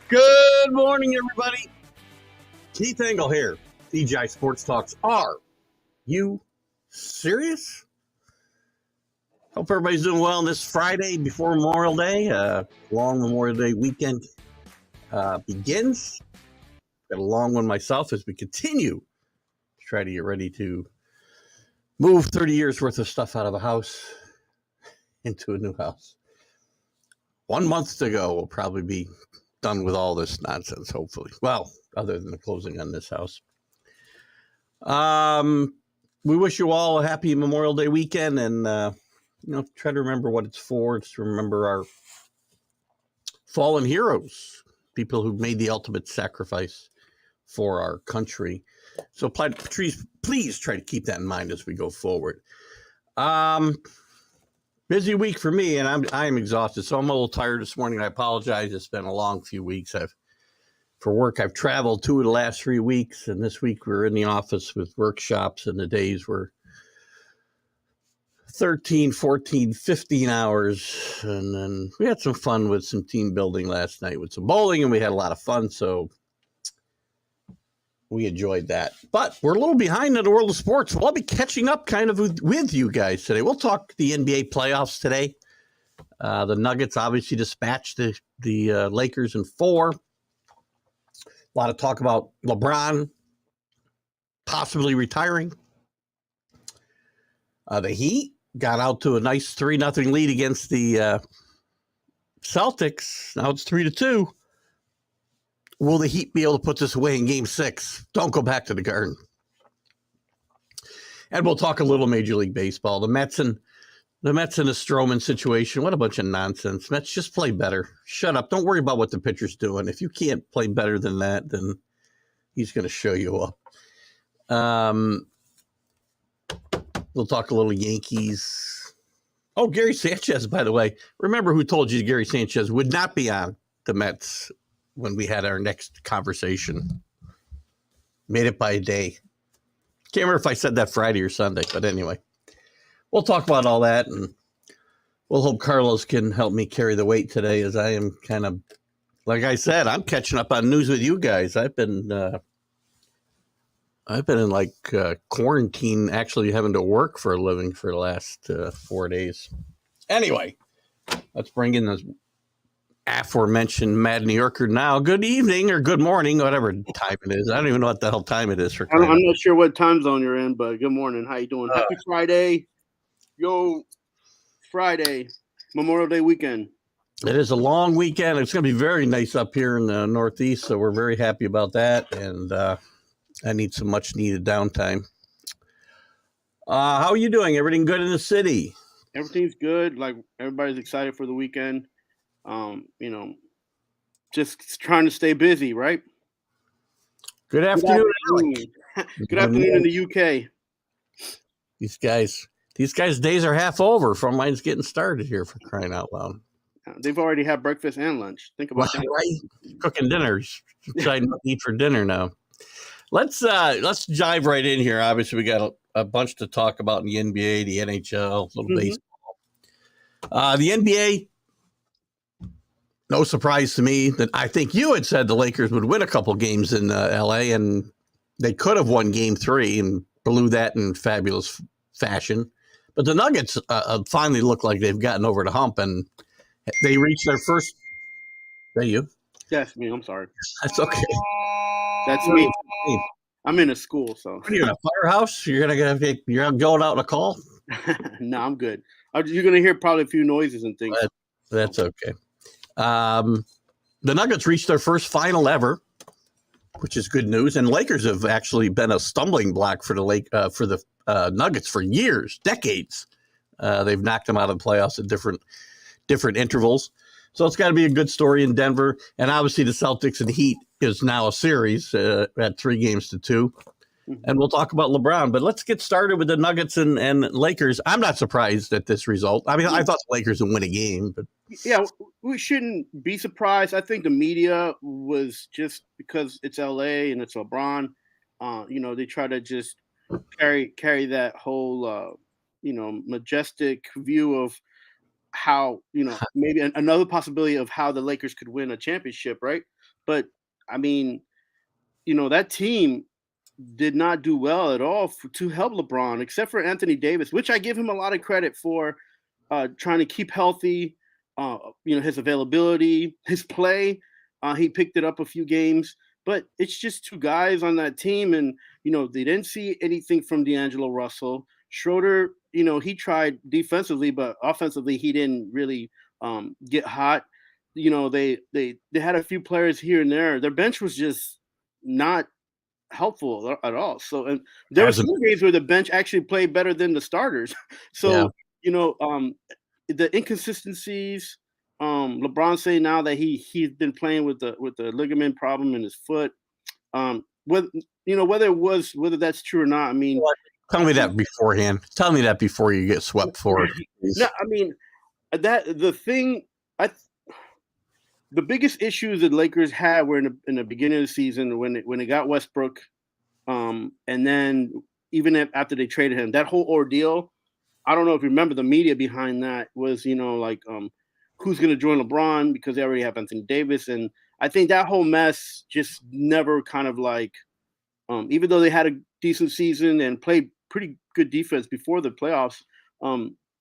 Good morning, everybody. Keith Engle here. TGI Sports Talks. Are you serious? Hope everybody's doing well on this Friday before Memorial Day. Long Memorial Day weekend begins. Got a long one myself as we continue to try to get ready to move 30 years worth of stuff out of a house into a new house. 1 month to go. We'll probably be done with all this nonsense, hopefully. Well, other than the closing on this house. We wish you all a happy Memorial Day weekend, and try to remember what it's for. It's to remember our fallen heroes, people who made the ultimate sacrifice for our country. So please try to keep that in mind as we go forward. Busy week for me, and I am exhausted, so I'm a little tired this morning. I apologize. It's been a long few weeks. For work, I've traveled 2 of the last 3 weeks, and this week we're in the office with workshops, and the days were 13, 14, 15 hours, and then we had some fun with some team building last night with some bowling, and we had a lot of fun, so we enjoyed that. But we're a little behind in the world of sports, so I'll be catching up kind of with you guys today. We'll talk the NBA playoffs today. The Nuggets obviously dispatched the Lakers in 4. A lot of talk about LeBron possibly retiring. The Heat got out to a nice 3-0 lead against the Celtics. Now it's 3-2. Will the Heat be able to put this away in Game 6? Don't go back to the Garden. And we'll talk a little Major League Baseball. The Mets and the Stroman situation. What a bunch of nonsense. Mets, just play better. Shut up. Don't worry about what the pitcher's doing. If you can't play better than that, then he's going to show you up. We'll talk a little Yankees. Oh, Gary Sanchez, by the way. Remember who told you Gary Sanchez would not be on the Mets when we had our next conversation. Made it by a day. Can't remember if I said that Friday or Sunday, but anyway. We'll talk about all that, and we'll hope Carlos can help me carry the weight today, as I am kind of, like I said, I'm catching up on news with you guys. I've been in quarantine, actually having to work for a living for the last 4 days. Anyway, let's bring in this aforementioned Mad New Yorker now. Good evening or good morning, whatever time it is. I don't even know what the hell time it is for. I'm not sure what time zone you're in, but good morning. How you doing? Happy Friday. Yo, Friday, Memorial Day weekend. It is a long weekend. It's going to be very nice up here in the Northeast, so we're very happy about that, and I need some much-needed downtime. How are you doing? Everything good in the city? Everything's good. Like, everybody's excited for the weekend. Just trying to stay busy, right? Good afternoon. Good afternoon in the UK. These guys' days are half over. From mine's getting started here, for crying out loud. They've already had breakfast and lunch. Think about that. Right? Cooking dinner. Deciding what to eat for dinner now. Let's dive right in here. Obviously, we got a bunch to talk about in the NBA, the NHL, a little baseball. The NBA, no surprise to me that I think you had said the Lakers would win a couple games in LA, and they could have won Game 3 and blew that in fabulous fashion. But the Nuggets finally look like they've gotten over the hump, and they reached their first. Is that you? Yes, me. I'm sorry. That's okay. That's me. I'm in a school, so. What are you in a firehouse? You're going out on a call? No, I'm good. You're gonna hear probably a few noises and things. That's okay. The Nuggets reached their first final ever, which is good news. And Lakers have actually been a stumbling block for the Nuggets for years, decades. They've knocked them out of the playoffs at different intervals. So it's got to be a good story in Denver. And obviously the Celtics and the Heat is now a series at 3-2. And we'll talk about LeBron. But let's get started with the Nuggets and Lakers. I'm not surprised at this result. I mean, I thought the Lakers would win a game. But yeah, we shouldn't be surprised. I think the media was just because it's LA and it's LeBron. They try to just carry that whole, majestic view of how, maybe another possibility of how the Lakers could win a championship, right? But I mean, that team did not do well at all to help LeBron, except for Anthony Davis, which I give him a lot of credit for trying to keep healthy, his availability, his play. He picked it up a few games, but it's just two guys on that team, and they didn't see anything from D'Angelo Russell. Schroeder, he tried defensively, but offensively he didn't really get hot. They had a few players here and there. Their bench was just not helpful at all. So, and there were some games where the bench actually played better than the starters. So, the inconsistencies. LeBron saying now that he's been playing with the ligament problem in his foot. Whether that's true or not. I mean, tell me that beforehand. Tell me that before you get swept for it. No, I mean the biggest issues that Lakers had were in the beginning of the season when they got Westbrook, and then even after they traded him, that whole ordeal. I don't know if you remember the media behind that was, who's going to join LeBron because they already have Anthony Davis. And I think that whole mess just never kind of even though they had a decent season and played pretty good defense before the playoffs,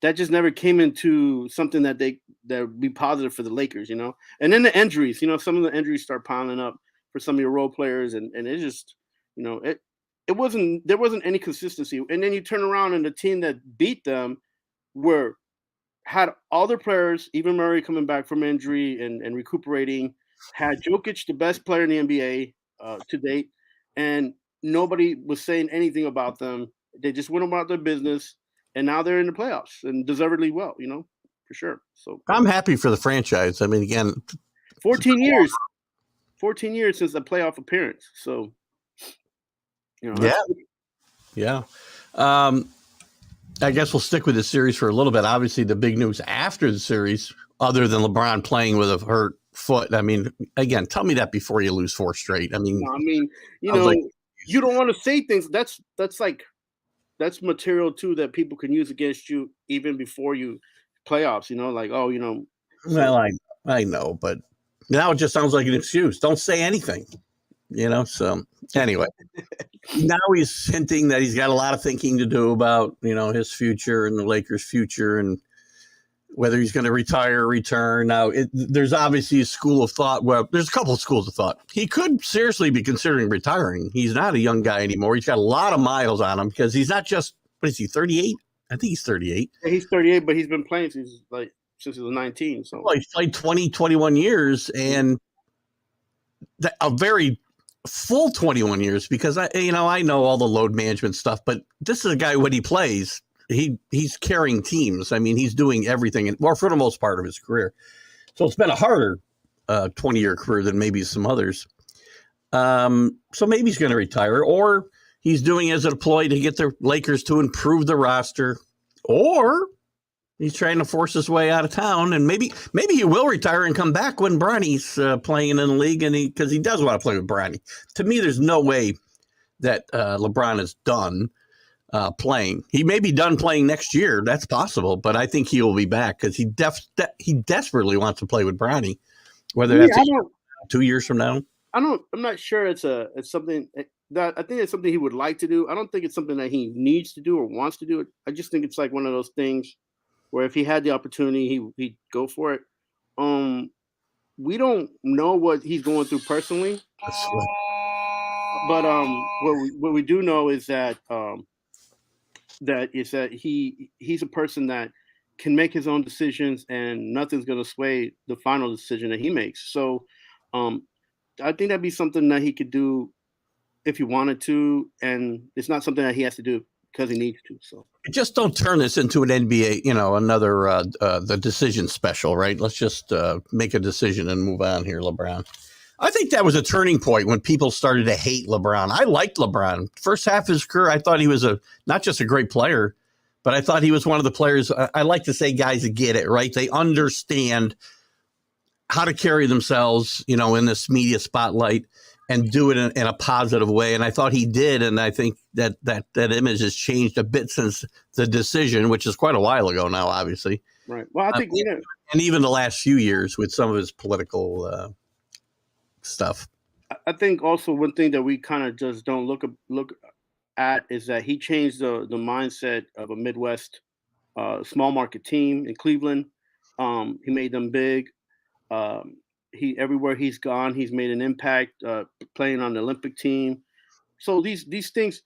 that just never came into something that would be positive for the Lakers, And then the injuries, some of the injuries start piling up for some of your role players. And it just, there wasn't any consistency. And then you turn around and the team that beat them had all their players, even Murray coming back from injury and recuperating, had Jokic, the best player in the NBA to date, and nobody was saying anything about them. They just went about their business, and now they're in the playoffs and deservedly well, for sure. So I'm happy for the franchise. I mean, again, 14 years since the playoff appearance. So, yeah. I guess we'll stick with the series for a little bit. Obviously, the big news after the series, other than LeBron playing with a hurt foot. I mean, again, tell me that before you lose 4 straight. I mean, you don't want to say things. That's material too that people can use against you even before you playoffs. Well, I know, but now it just sounds like an excuse. Don't say anything. So anyway, now he's hinting that he's got a lot of thinking to do about, his future and the Lakers' future and whether he's going to retire or return. Now, there's obviously a school of thought. Well, there's a couple of schools of thought. He could seriously be considering retiring. He's not a young guy anymore. He's got a lot of miles on him because he's not just, what is he, 38? I think he's 38. Yeah, he's 38, but he's been playing since he was 19. So he's played 20, 21 years and a very full 21 years because I know all the load management stuff, but this is a guy when he plays, he's carrying teams. I mean, he's doing everything for the most part of his career. So it's been a harder 20-year career than maybe some others. So maybe he's going to retire, or he's doing as a ploy to get the Lakers to improve the roster, or he's trying to force his way out of town, and maybe he will retire and come back when Bronny's playing in the league, and because he does want to play with Bronny. To me, there's no way that LeBron is done playing. He may be done playing next year. That's possible, but I think he will be back because he desperately wants to play with Bronny. Whether that's 2 years from now, I'm not sure it's something that I think it's something he would like to do. I don't think it's something that he needs to do or wants to do. I just think it's like one of those things where if he had the opportunity, he'd go for it. We don't know what he's going through personally, but what we do know is that he's a person that can make his own decisions, and nothing's going to sway the final decision that he makes. So, I think that'd be something that he could do if he wanted to, and it's not something that he has to do because he needs to. So just don't turn this into an NBA, another the decision special, right? Let's just make a decision and move on here, LeBron. I think that was a turning point when people started to hate LeBron. I liked LeBron. First half of his career, I thought he was not just a great player, but I thought he was one of the players. I like to say guys that get it, right? They understand how to carry themselves, in this media spotlight and do it in a positive way. And I thought he did. And I think that image has changed a bit since the decision, which is quite a while ago now, obviously. Right. Well, I think and even the last few years with some of his political stuff. I think also one thing that we kind of just don't look at is that he changed the mindset of a Midwest small market team in Cleveland. He made them big. Um, he everywhere he's gone, he's made an impact. Playing on the Olympic team. So these things,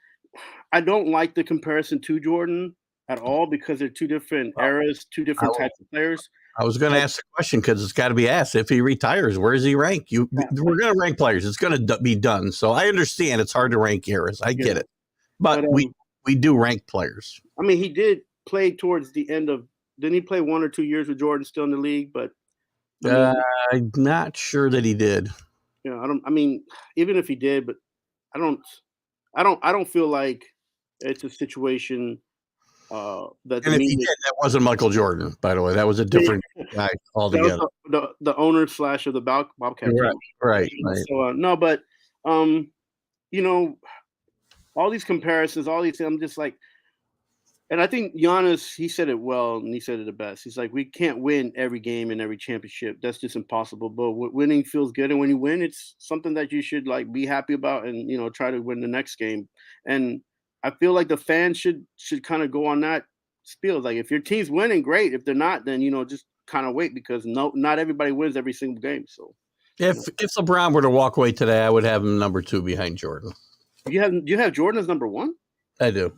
I don't like the comparison to Jordan at all because they're two different eras, two I, different types of players. I was going to ask the question because it's got to be asked. If he retires, where does he rank? We're going to rank players. It's going to be done. So I understand it's hard to rank eras. I get it, but we do rank players. I mean, he did play towards the end of. Didn't he play 1 or 2 years with Jordan still in the league? But I'm not sure that he did. You know, I don't. I mean, even if he did, but I don't feel like it's a situation that. And if he did, that wasn't Michael Jordan, by the way. That was a different guy altogether. That was the owner / of the Bobcat. Right. So no, but you know, all these comparisons, all these things, I'm just like. And I think Giannis, he said it well, and he said it the best. He's like, we can't win every game and every championship. That's just impossible. But winning feels good, and when you win, it's something that you should like be happy about, and try to win the next game. And I feel like the fans should kind of go on that spiel. Like, if your team's winning, great. If they're not, then just kind of wait because not everybody wins every single game. So, if LeBron were to walk away today, I would have him number 2 behind Jordan. You have Jordan as number 1? I do.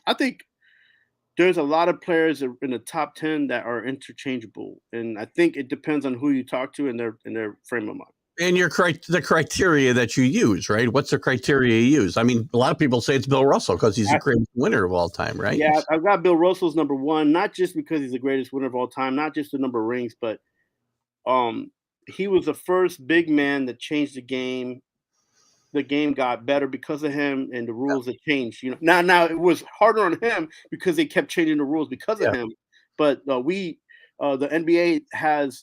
I think there's a lot of players in the top 10 that are interchangeable, and I think it depends on who you talk to and their frame of mind. And the criteria that you use, right? What's the criteria you use? I mean, a lot of people say it's Bill Russell because he's the greatest winner of all time, right? Yeah, I've got Bill Russell's number 1, not just because he's the greatest winner of all time, not just the number of rings, but he was the first big man that changed the game. The game got better because of him, and the rules that changed. Now it was harder on him because they kept changing the rules because of him. But the NBA has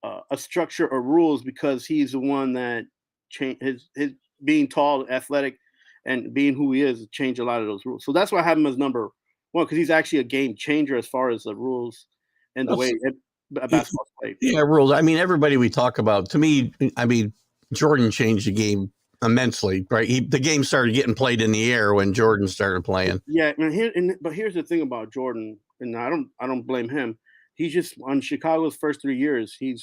a structure of rules because he's the one that changed his being tall, athletic, and being who he is changed a lot of those rules. So that's why I have him as number 1 because he's actually a game changer as far as the rules and the way basketball is played. Yeah, rules. I mean, everybody we talk about. To me, I mean, Jordan changed the game immensely, right? The game started getting played in the air when Jordan started playing. Yeah, but here's the thing about Jordan, and I don't blame him. He's just on Chicago's first 3 years. He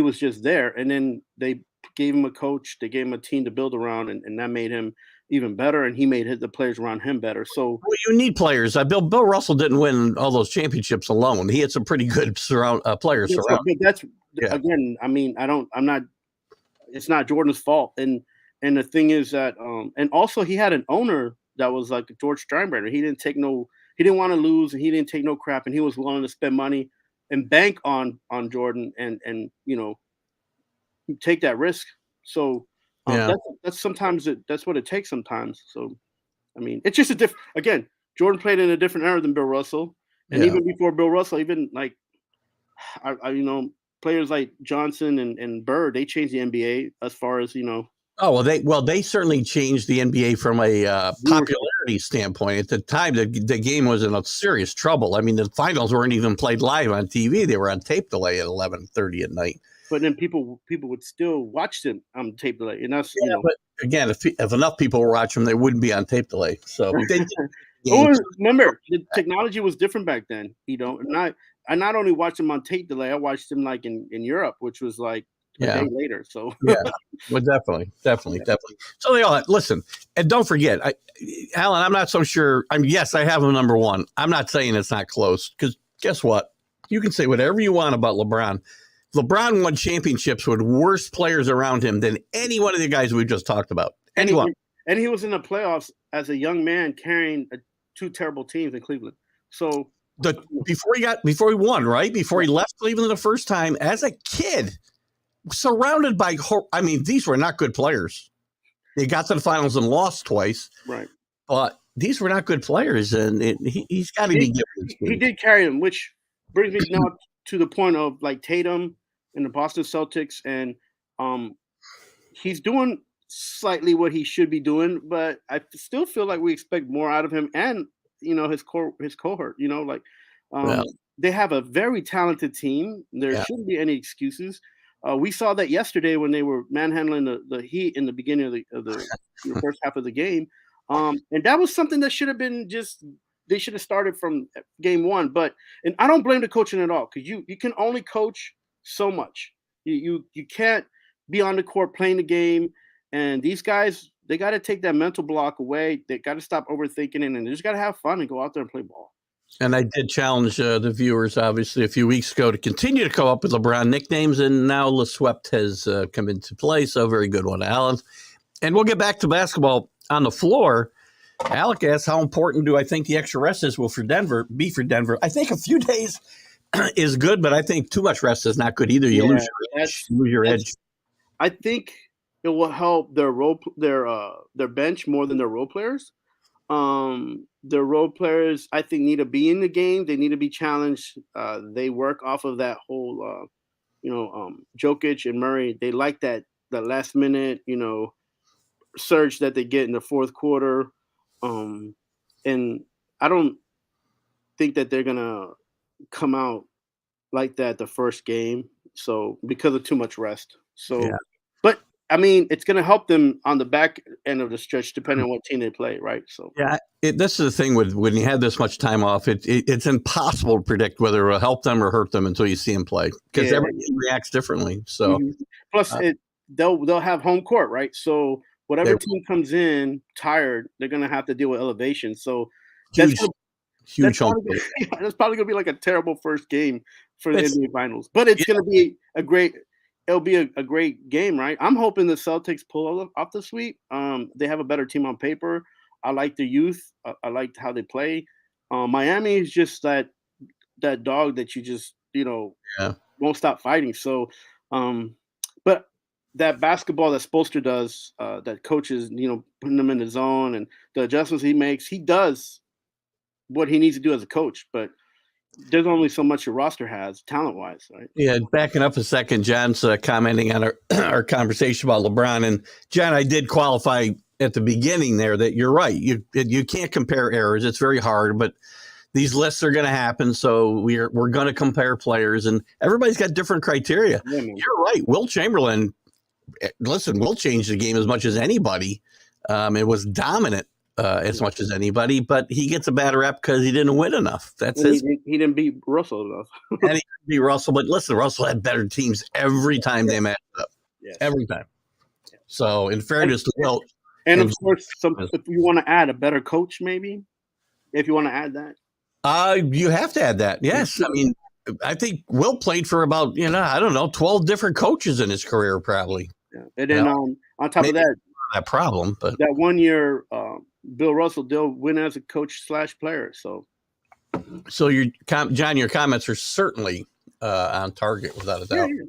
was just there, and then they gave him a coach, they gave him a team to build around, and that made him even better, and he made the players around him better. So you need players. Bill Russell didn't win all those championships alone. He had some pretty good players around. But that's again. I mean, I'm not. It's not Jordan's fault. And the thing is that and also he had an owner that was like George Steinbrenner. He didn't want to lose, and he didn't take no crap, and he was willing to spend money and bank on Jordan and take that risk. So that's sometimes that's what it takes sometimes. So I mean, it's just again, Jordan played in a different era than Bill Russell. And even before Bill Russell, even like players like Johnson and Bird, they changed the NBA as far as Oh they certainly changed the NBA from a popularity standpoint. At the time, the game was in a serious trouble. I mean, the finals weren't even played live on TV; they were on tape delay at 11:30 at night. But then people would still watch them on tape delay, and that's But again, if enough people were watching them, they wouldn't be on tape delay. So remember, the technology was different back then. And I not only watched them on tape delay, I watched them like in Europe, which was like a day later. So well, definitely. So they all listen, and don't forget, Alan. I'm not so sure. Yes, I have him number 1. I'm not saying it's not close because guess what? You can say whatever you want about LeBron. LeBron won championships with worse players around him than any one of the guys we just talked about. Anyone. And he was in the playoffs as a young man carrying 2 terrible teams in Cleveland. So before he won, right? Before he left Cleveland the first time as a kid, surrounded by, these were not good players. They got to the finals and lost twice. Right. But these were not good players, and he's got to be given. He did carry them, which brings me now to the point of like Tatum and the Boston Celtics, and he's doing slightly what he should be doing, but I still feel like we expect more out of him and his cohort. Yeah. They have a very talented team. There shouldn't be any excuses. We saw that yesterday when they were manhandling the Heat in the beginning of the first half of the game, and that was something that should have been just. They should have started from game one. And I don't blame the coaching at all, because you can only coach so much. You can't be on the court playing the game, and these guys, they got to take that mental block away. They got to stop overthinking it, and they just got to have fun and go out there and play ball. And I did challenge the viewers, obviously, a few weeks ago to continue to come up with LeBron nicknames, and now LeSwept has come into play, so very good one, Alan. And we'll get back to basketball on the floor. Alec asks, how important do I think the extra rest is for Denver? I think a few days is good, but I think too much rest is not good either. You lose your edge. I think it will help their bench more than their role players. Their role players, I think, need to be in the game. They need to be challenged. They work off of that whole, Jokic and Murray. They like that last minute, surge that they get in the fourth quarter. And I don't think that they're gonna come out like that the first game. So because of too much rest. But I mean, it's going to help them on the back end of the stretch, depending on what team they play, right? So this is the thing with when you have this much time off, it's impossible to predict whether it'll help them or hurt them until you see them play, because every team reacts differently. So plus, they'll have home court, right? So whatever team comes in tired, they're going to have to deal with elevation. So huge home court. That's probably going to be like a terrible first game for the NBA Finals, but it's going to be a great game, right? I'm hoping the Celtics pull off the sweep. They have a better team on paper. I like the youth. I like how they play. Miami is just that dog that you just won't stop fighting. So, but that basketball that Spoelstra does, that coaches, putting them in the zone and the adjustments he makes, he does what he needs to do as a coach, but there's only so much your roster has talent-wise, right? Yeah, backing up a second, John's commenting on our conversation about LeBron. And, John, I did qualify at the beginning there that you're right. You can't compare errors. It's very hard, but these lists are going to happen, so we're going to compare players, and everybody's got different criteria. Yeah, you're right. Will Chamberlain, will change the game as much as anybody. It was dominant. As much as anybody, but he gets a bad rep because he didn't win enough. He didn't beat Russell enough. And he didn't beat Russell, but listen, Russell had better teams every time they matched up. Yes. Every time. So, in fairness to Will. And of course, if you want to add a better coach, maybe, if you want to add that. You have to add that, yes. I mean, I think Will played for about, 12 different coaches in his career, probably. Yeah. And then on top of that problem, but that 1 year, Bill Russell did win as a coach / player. So John, your comments are certainly on target without a doubt. Yeah.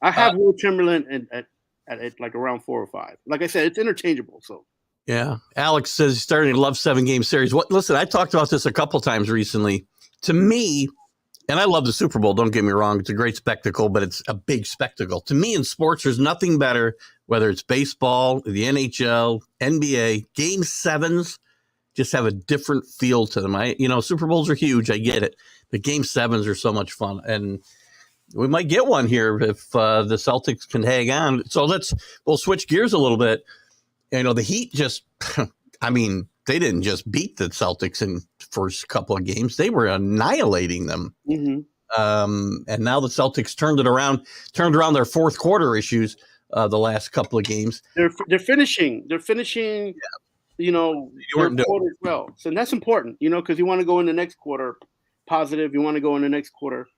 I have Will Chamberlain at like around 4 or 5. Like I said, it's interchangeable. So yeah, Alex says he's starting to love 7-game series. Listen, I talked about this a couple times recently. To me, and I love the Super Bowl, don't get me wrong, it's a great spectacle, but it's a big spectacle. To me, in sports, there's nothing better, whether it's baseball, the NHL, NBA, Game 7s just have a different feel to them. Super Bowls are huge, I get it, but Game 7s are so much fun, and we might get one here if the Celtics can hang on. So we'll switch gears a little bit. The Heat just, they didn't just beat the Celtics in the first couple of games. They were annihilating them. Mm-hmm. And now the Celtics turned around their fourth quarter issues the last couple of games. They're finishing. Their quarter as well. So that's important, because you want to go in the next quarter positive. You want to go in the next quarter,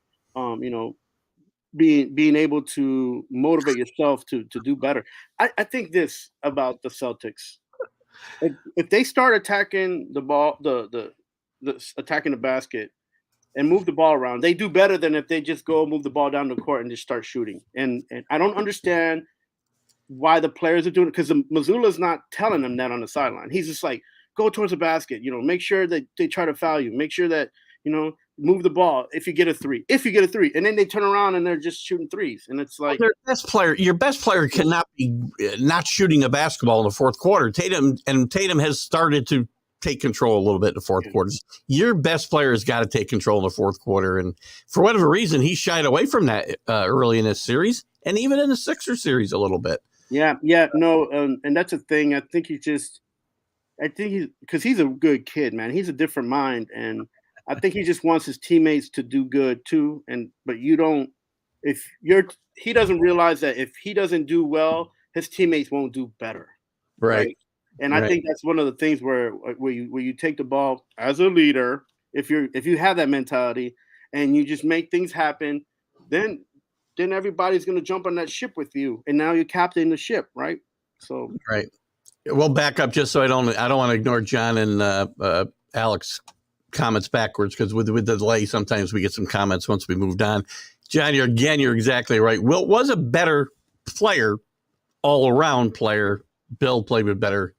being able to motivate yourself to do better. I think this about the Celtics. If they start attacking the ball, the attacking the basket and move the ball around, they do better than if they just go move the ball down the court and just start shooting. And I don't understand why the players are doing it, because Mazzulla's not telling them that on the sideline. He's just like, go towards the basket, make sure that they try to foul you, make sure that, move the ball if you get a three. And then they turn around and they're just shooting threes. And it's like, your best player cannot be not shooting a basketball in the fourth quarter. Tatum has started to take control a little bit in the fourth quarter. Your best player has got to take control in the fourth quarter. And for whatever reason, he shied away from that early in this series and even in the Sixers series a little bit. Yeah, no, and that's a thing. I think because he's a good kid, man. He's a different mind, and I think he just wants his teammates to do good too. But he doesn't realize that if he doesn't do well, his teammates won't do better. Right. And I think that's one of the things where you take the ball as a leader, if you have that mentality and you just make things happen, then everybody's going to jump on that ship with you, and now you're captaining the ship, right? So right. We'll back up just so I don't want to ignore John and Alex comments backwards, because with the delay, sometimes we get some comments once we moved on. John, you're exactly right. Wilt was a better player, all around player. Bill played with better.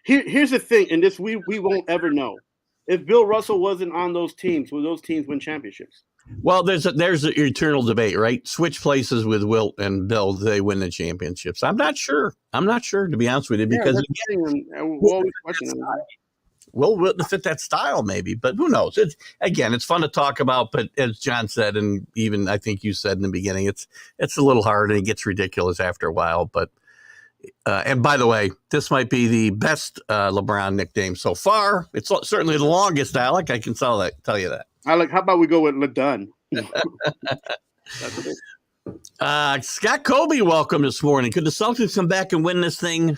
Here's the thing, and this we won't ever know. If Bill Russell wasn't on those teams, will those teams win championships? Well, there's an eternal debate, right? Switch places with Wilt and Bill, they win the championships. I'm not sure, to be honest with you, because we'll always question them. Will Wilt fit that style, maybe, but who knows? It's fun to talk about, but as John said, and even I think you said in the beginning, it's a little hard and it gets ridiculous after a while. But and by the way, this might be the best LeBron nickname so far. It's certainly the longest, Alec. I can tell you that. Alec, how about we go with LeDun? Scott Colby, welcome this morning. Could the Celtics come back and win this thing?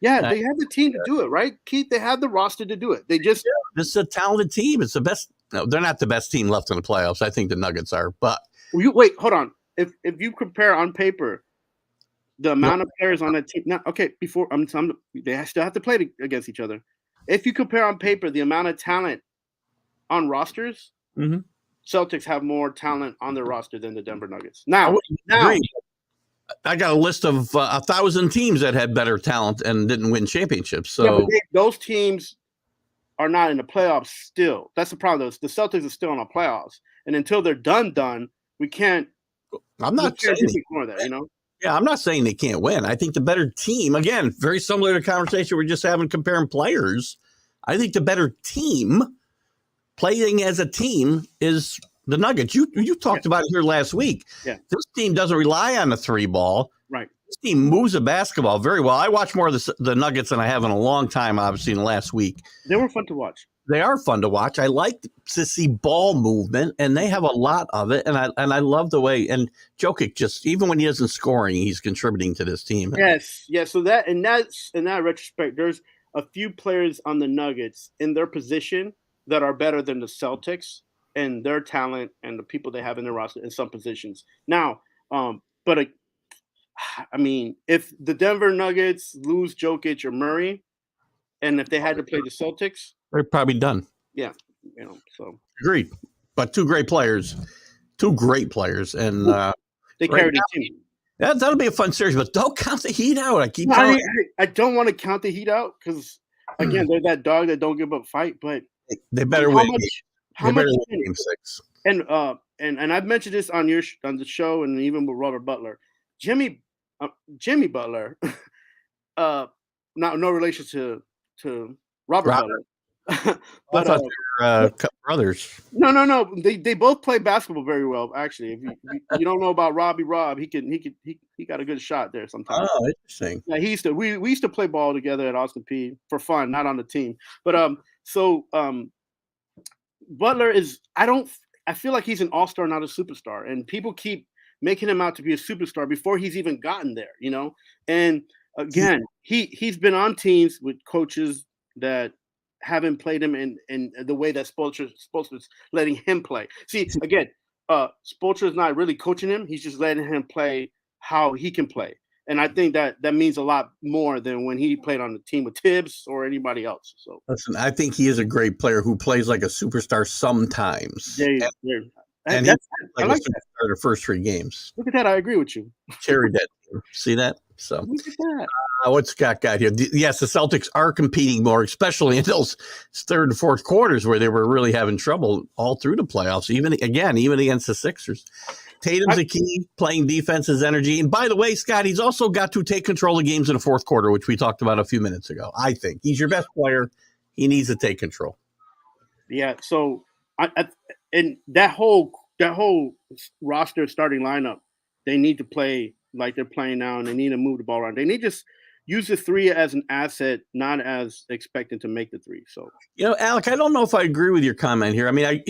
Yeah, they have the team to do it, right, Keith? They have the roster to do it. This is a talented team. It's the best. No, they're not the best team left in the playoffs. I think the Nuggets are, but wait, hold on. If you compare on paper the amount of players on that team, they still have to play against each other. If you compare on paper the amount of talent on rosters, Celtics have more talent on their roster than the Denver Nuggets. Now, I got a list of 1,000 teams that had better talent and didn't win championships. So those teams are not in the playoffs still. That's the problem. The Celtics are still in the playoffs, and until they're done, we can't. I'm not saying ignore that, you know. Yeah, I'm not saying they can't win. I think the better team, again, very similar to the conversation we're just having comparing players. I think the better team, playing as a team, is the Nuggets. You talked about it here last week. Yeah. This team doesn't rely on the three ball. Right. This team moves the basketball very well. I watch more of the Nuggets than I have in a long time, obviously, in the last week. They were fun to watch. They are fun to watch. I like to see ball movement, and they have a lot of it. And I love the way. And Jokic, just even when he isn't scoring, he's contributing to this team. Yes. So in that retrospect, there's a few players on the Nuggets in their position that are better than the Celtics and their talent and the people they have in their roster in some positions. Now, if the Denver Nuggets lose Jokic or Murray, and if they had to play the Celtics, they're probably done. Yeah, so agreed. But two great players, and they carried the team. That'll be a fun series, but don't count the Heat out. I don't want to count the Heat out because again, they're that dog that don't give up fight. But they better win. How much? Game 6. And I've mentioned this on the show and even with Robert Butler, Jimmy Butler, no relation to Robert Butler. But I thought they were brothers. No. They both play basketball very well. Actually, if you don't know about Rob, he got a good shot there sometimes. Oh, interesting. Yeah, we used to play ball together at Austin P for fun, not on the team. But Butler is. I feel like he's an all-star, not a superstar, and people keep making him out to be a superstar before he's even gotten there. You know, and again, he's been on teams with coaches that haven't played him in the way that Spoelstra's letting him play. See, again, Spoelstra is not really coaching him. He's just letting him play how he can play. And I think that means a lot more than when he played on the team with Tibbs or anybody else. So listen, I think he is a great player who plays like a superstar sometimes. And he's like a superstar the first 3 games. Look at that. I agree with you. Cherry that. See that? So look at that. What's Scott got here? Yes, the Celtics are competing more, especially in those third and fourth quarters where they were really having trouble all through the playoffs, even against the Sixers. Tatum's a key, playing defense, his energy. And by the way, Scott, he's also got to take control of games in the fourth quarter, which we talked about a few minutes ago. I think he's your best player. He needs to take control. Yeah. So and that whole roster starting lineup, they need to play like they're playing now, and they need to move the ball around. They need to just use the three as an asset, not as expecting to make the three. So Alec, I don't know if I agree with your comment here. I mean,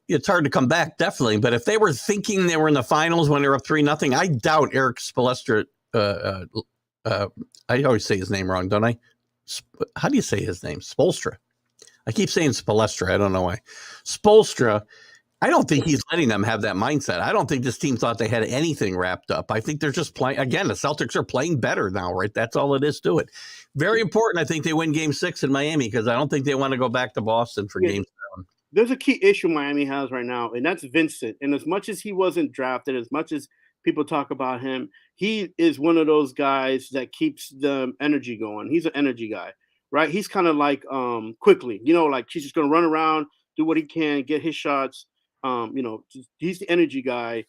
it's hard to come back, definitely. But if they were thinking they were in the finals when they were up 3-0, I doubt Eric Spoelstra. I always say his name wrong, don't I? How do you say his name? Spoelstra. I keep saying Spoelstra. I don't know why. Spoelstra. I don't think he's letting them have that mindset. I don't think this team thought they had anything wrapped up. I think they're just playing. Again, the Celtics are playing better now, right? That's all it is to it. Very important, I think, they win Game 6 in Miami because I don't think they want to go back to Boston for Game 7. There's a key issue Miami has right now, and that's Vincent. And as much as he wasn't drafted, as much as people talk about him, he is one of those guys that keeps the energy going. He's an energy guy, right? He's kind of like Quickly, like he's just going to run around, do what he can, get his shots. He's the energy guy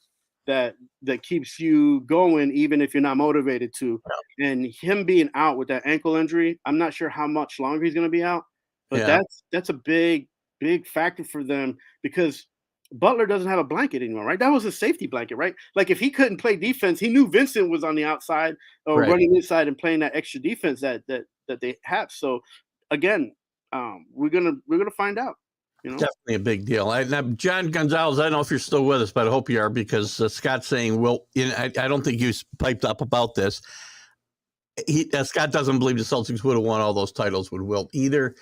that keeps you going even if you're not motivated to. Yeah. And him being out with that ankle injury, I'm not sure how much longer he's going to be out, but that's a big factor for them because Butler doesn't have a blanket anymore, right? That was a safety blanket, right? Like if he couldn't play defense, he knew Vincent was on the outside or running inside and playing that extra defense that they have. So again, we're gonna find out. Definitely a big deal. Now, John Gonzalez, I don't know if you're still with us, but I hope you are because Scott's saying, I don't think you piped up about this. Scott doesn't believe the Celtics would have won all those titles with Wilt either.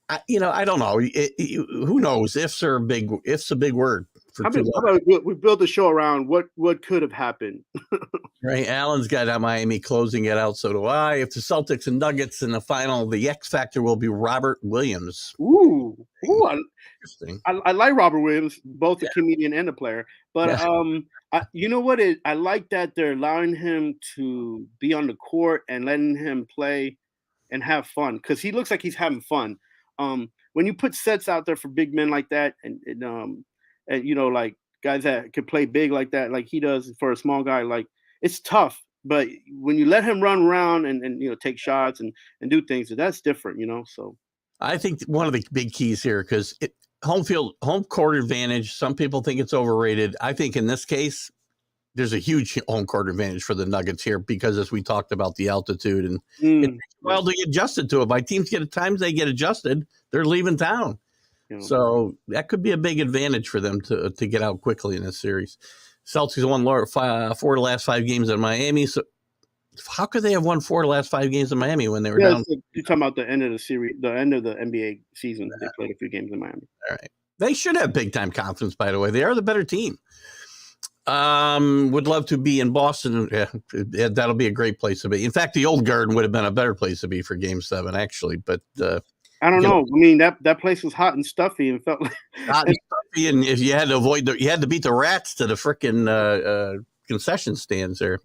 I don't know. Who knows? Ifs are a big word. We built a show around what could have happened. Right. Allen's got Miami closing it out. So do I. If the Celtics and Nuggets in the final, the X factor will be Robert Williams. Ooh, interesting. I like Robert Williams, both a comedian and a player. But you know what? I like that they're allowing him to be on the court and letting him play and have fun because he looks like he's having fun. When you put sets out there for big men like that, and like guys that can play big like that, like he does for a small guy, like it's tough. But when you let him run around and take shots and do things, that's different, So I think one of the big keys here because home court advantage. Some people think it's overrated. I think in this case, there's a huge home court advantage for the Nuggets here because as we talked about the altitude and it takes a while to get adjusted to it. By teams times they get adjusted, they're leaving town. So that could be a big advantage for them to get out quickly in this series. Celtics won 4 of the last 5 games in Miami. So how could they have won 4 of the last 5 games in Miami when they were down? You're talking about the end of the series, the end of the NBA season. They played a few games in Miami. All right. They should have big time confidence, by the way. They are the better team. Would love to be in Boston. Yeah, that'll be a great place to be. In fact, the old Garden would have been a better place to be for Game 7, actually. But I don't know. I mean, that place was hot and stuffy and felt like hot and stuffy. And if you had to you had to beat the rats to the frickin' concession stands there.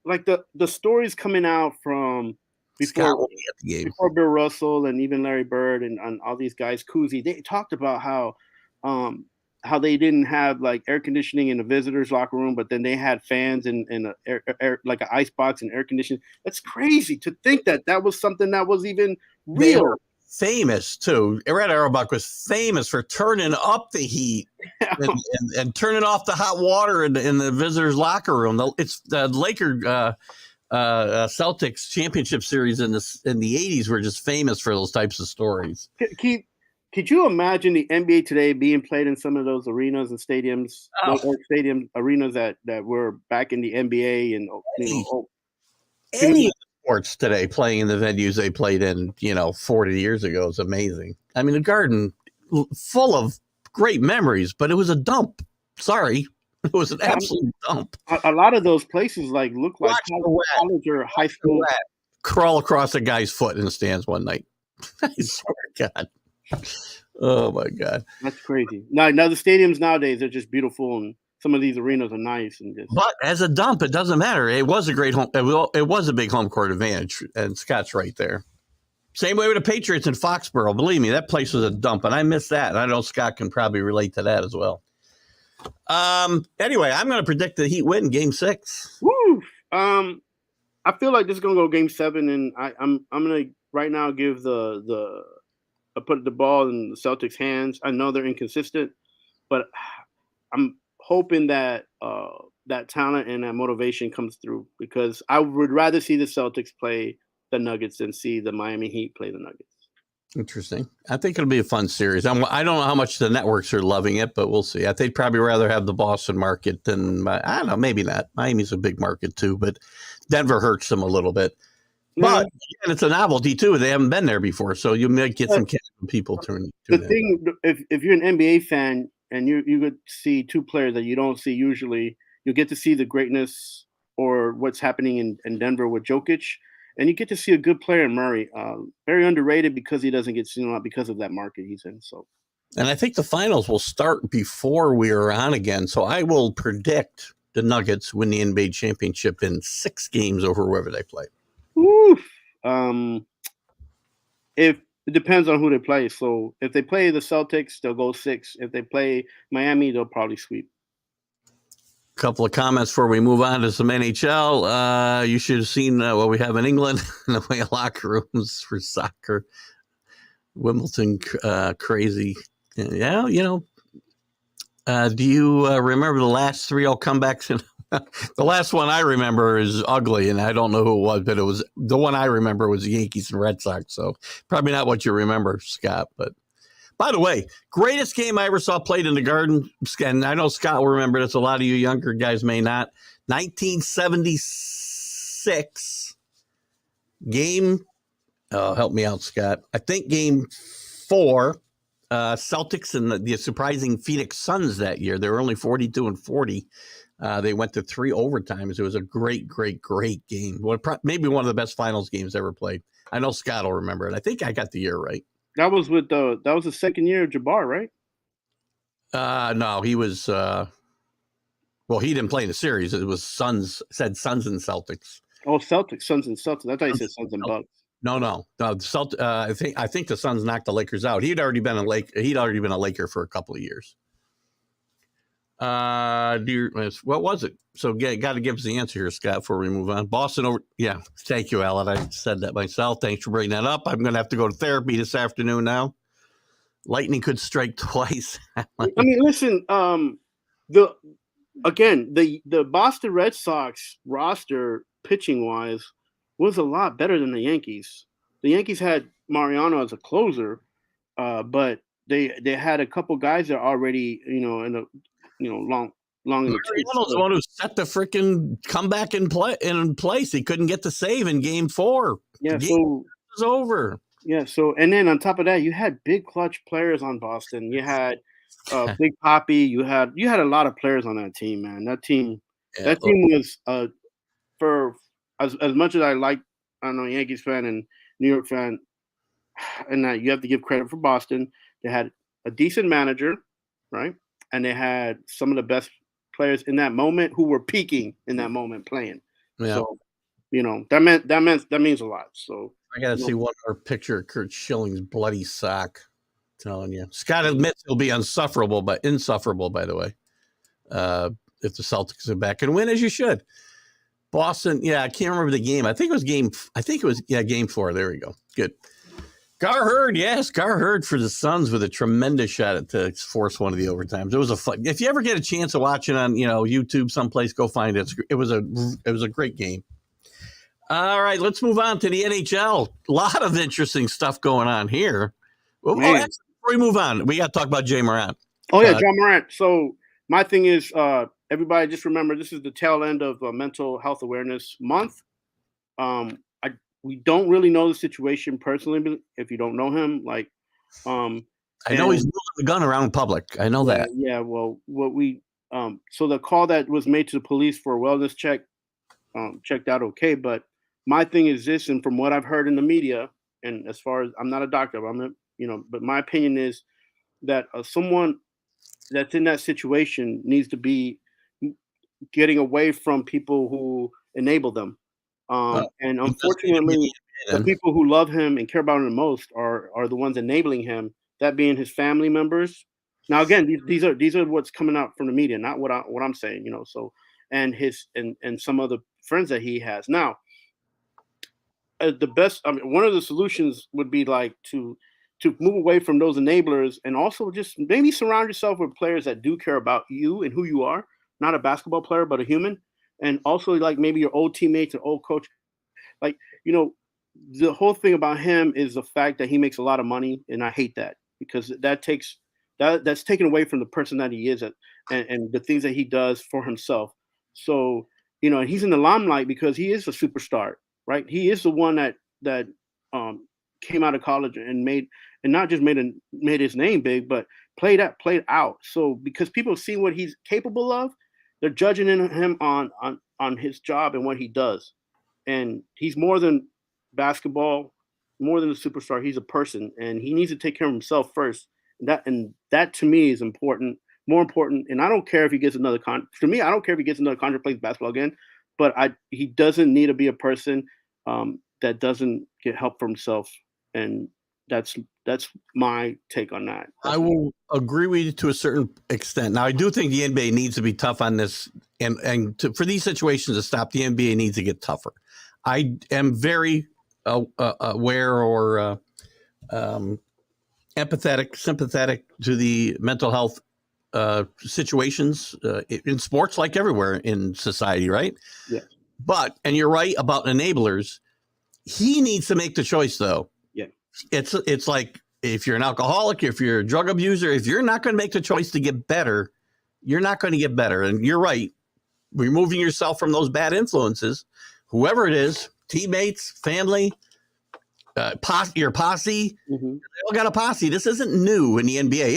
Like the stories coming out from before Bill Russell and even Larry Bird and all these guys, Cousy, they talked about how they didn't have like air conditioning in the visitors' locker room, but then they had fans and like an ice box and air conditioning. That's crazy to think that was something that was even real. Famous too. Red Auerbach was famous for turning up the heat and turning off the hot water in the visitors' locker room. It's the Laker Celtics championship series in the 80s were just famous for those types of stories. Keith, could you imagine the NBA today being played in some of those arenas and stadiums, stadium arenas that were back in the NBA and any sports today playing in the venues they played in, 40 years ago is amazing. I mean, the Garden full of great memories, but it was a dump. Sorry, it was an absolute dump. A lot of those places look like college or high school. Crawl across a guy's foot in the stands one night. I swear to God. Oh my God, that's crazy. Now the stadiums nowadays are just beautiful, and some of these arenas are nice. But as a dump, it doesn't matter. It was a great home. It was a big home court advantage, and Scott's right there. Same way with the Patriots in Foxborough. Believe me, that place was a dump, and I miss that. And I know Scott can probably relate to that as well. Anyway, I'm going to predict the Heat win Game 6. Woo! I feel like this is going to go Game 7, and I'm going to right now give the put the ball in the Celtics' hands. I know they're inconsistent, but I'm hoping that that talent and that motivation comes through because I would rather see the Celtics play the Nuggets than see the Miami Heat play the Nuggets. Interesting. I think it'll be a fun series. I don't know how much the networks are loving it, but we'll see. I think probably rather have the Boston market than I don't know. Maybe not. Miami's a big market too, but Denver hurts them a little bit. But again, it's a novelty too. They haven't been there before, so you might get some people turning. The thing, if you're an NBA fan and you could see two players that you don't see usually, you get to see the greatness or what's happening in Denver with Jokic, and you get to see a good player in Murray. Very underrated because he doesn't get seen a lot because of that market he's in. So, and I think the finals will start before we are on again. So I will predict the Nuggets win the NBA championship in 6 games over whoever they play. Oof. If it depends on who they play. So if they play the Celtics, they'll go 6. If they play Miami, they'll probably sweep. Couple of comments before we move on to some NHL. You should have seen what we have in England in the way of locker rooms for soccer. Wimbledon, crazy. Yeah, do you remember the last 3-0 comebacks? The last one I remember is ugly, and I don't know who it was, but it was the one I remember was the Yankees and Red Sox. So probably not what you remember, Scott. But by the way, greatest game I ever saw played in the Garden, and I know Scott will remember this. A lot of you younger guys may not. 1976 game. Oh, help me out, Scott. I think game 4. Celtics and the surprising Phoenix Suns that year. They were only 42-40. They went to 3 overtimes. It was a great, great, great game. Maybe one of the best finals games ever played. I know Scott will remember it. I think I got the year right. That was the second year of Jabbar, right? No, he was. Well, he didn't play in the series. It was Suns. Said Suns and Celtics. Oh, Celtics, Suns and Celtics. I thought you said Suns and Bucks. No. I think the Suns knocked the Lakers out. He'd already been a Laker for a couple of years. What was it? So got to give us the answer here, Scott, before we move on. Boston over. Yeah, thank you, Alan. I said that myself. Thanks for bringing that up. I'm going to have to go to therapy this afternoon now. Lightning could strike twice. I mean, listen. The Boston Red Sox roster pitching wise was a lot better than the Yankees. The Yankees had Mariano as a closer, but they had a couple guys that are already long. Mariano's the one who set the freaking comeback in place. He couldn't get the save in game 4. Yeah, the game was over. Yeah, so and then on top of that, you had big clutch players on Boston. You had Big Poppy. You had a lot of players on that team, man. That team was for as much as I know Yankees fan and New York fan, and you have to give credit for Boston. They had a decent manager, right? And they had some of the best players in that moment who were peaking in that moment playing. Yeah. So, that means a lot. So I got to see one more picture of Kurt Schilling's bloody sock. I'm telling you, Scott admits he'll be insufferable, by the way, if the Celtics are back and win as you should. Boston, yeah, I can't remember the game. I think it was game 4. There we go. Good. Gar Hurd for the Suns with a tremendous shot to force one of the overtimes. It was a fun. If you ever get a chance to watch it on YouTube someplace, go find it. It was a great game. All right, let's move on to the NHL. A lot of interesting stuff going on here. Before we move on, we got to talk about Jay Morant. Oh yeah, John Morant. So my thing is, everybody just remember this is the tail end of Mental Health Awareness Month. We don't really know the situation personally. If you don't know him, I know he's moving the gun around public. I know that. Yeah. Well, so the call that was made to the police for a wellness check, checked out okay. But my thing is this, and from what I've heard in the media, and as far as I'm not a doctor, but my opinion is that someone that's in that situation needs to be getting away from people who enable them. And unfortunately, the people who love him and care about him the most are the ones enabling him. That being his family members. Now, again, these are what's coming out from the media, not what I'm saying. So and his and some of the friends that he has now. The best. I mean, one of the solutions would be to to move away from those enablers, and also just maybe surround yourself with players that do care about you and who you are, not a basketball player, but a human. And also like maybe your old teammates and old coach. Like, the whole thing about him is the fact that he makes a lot of money. And I hate that because that's taken away from the person that he is and the things that he does for himself. So, he's in the limelight because he is a superstar, right? He is the one that came out of college and not just made his name big, but played out. So because people see what he's capable of, they're judging him on his job and what he does. And he's more than basketball, more than a superstar. He's a person, and he needs to take care of himself first. And that to me is important, more important. And I don't care if he gets another contract. For me, I don't care if he gets another contract, plays basketball again. But he doesn't need to be a person that doesn't get help for himself. And that's my take on that. I will agree with you to a certain extent. Now, I do think the NBA needs to be tough on this, and for these situations to stop, the NBA needs to get tougher. I am very aware or empathetic, sympathetic to the mental health situations in sports, like everywhere in society, right? Yeah. And you're right about enablers. He needs to make the choice, though. Yeah. It's like if you're an alcoholic, if you're a drug abuser, if you're not going to make the choice to get better, you're not going to get better. And you're right. Removing yourself from those bad influences, whoever it is, teammates, family, your posse, Mm-hmm. they all got a posse. This isn't new in the NBA.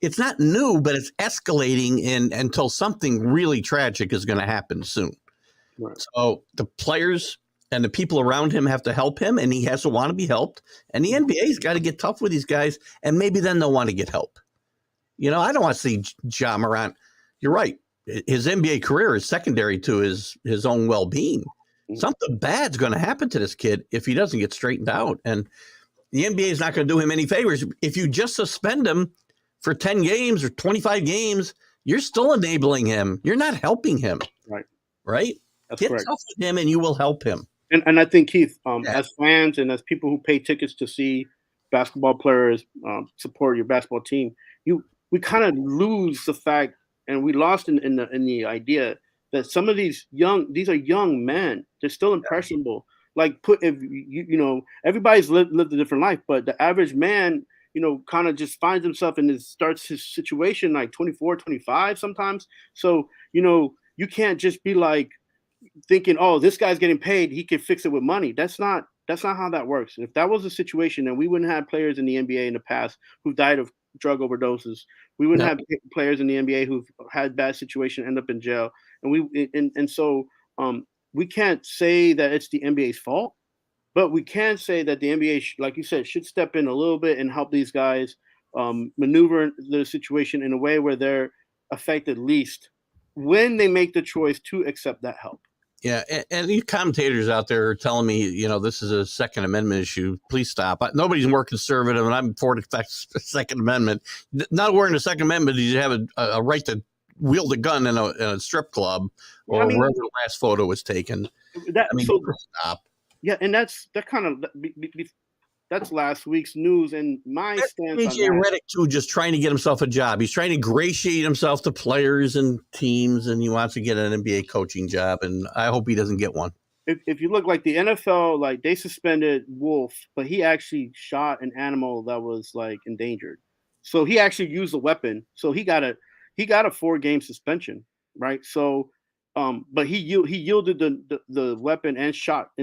It's not new, but it's escalating until something really tragic is going to happen soon. Right. So the players and the people around him have to help him, and he has to want to be helped. And the NBA's got to get tough with these guys, and maybe then they'll want to get help. I don't want to see Ja Morant. You're right. His NBA career is secondary to his own well-being. Mm-hmm. Something bad's going to happen to this kid if he doesn't get straightened out. And the NBA is not going to do him any favors. If you just suspend him for 10 games or 25 games, you're still enabling him. You're not helping him. Right? That's get correct. tough with him and you will help him. And I think, Keith, as fans and as people who pay tickets to see basketball players support your basketball team, we kind of lose the fact, and we lost in the idea that some of these are young men. They're still impressionable. Like if everybody's lived a different life, but the average man, kind of just finds himself and starts his situation like 24, 25 sometimes. So, you can't just be like thinking, oh, this guy's getting paid, he can fix it with money. That's not how that works. If that was the situation, then we wouldn't have players in the NBA in the past who died of drug overdoses. We wouldn't have players in the NBA who've had bad situation end up in jail. And so we can't say that it's the NBA's fault, but we can say that the NBA, like you said, should step in a little bit and help these guys maneuver the situation in a way where they're affected least when they make the choice to accept that help. Yeah, and these commentators out there are telling me, this is a Second Amendment issue. Please stop. Nobody's more conservative, and I'm for the Second Amendment. Not wearing the Second Amendment, you have a right to wield a gun in a strip club or wherever the last photo was taken. Stop. Yeah, and that's last week's news, and my stance on TJ Redick too, just trying to get himself a job. He's trying to ingratiate himself to players and teams, and he wants to get an NBA coaching job. And I hope he doesn't get one. If you look, like the NFL, like they suspended Wolf, but he actually shot an animal that was like endangered. So he actually used a weapon. So he got a 4-game suspension, right? So, but he yielded the weapon and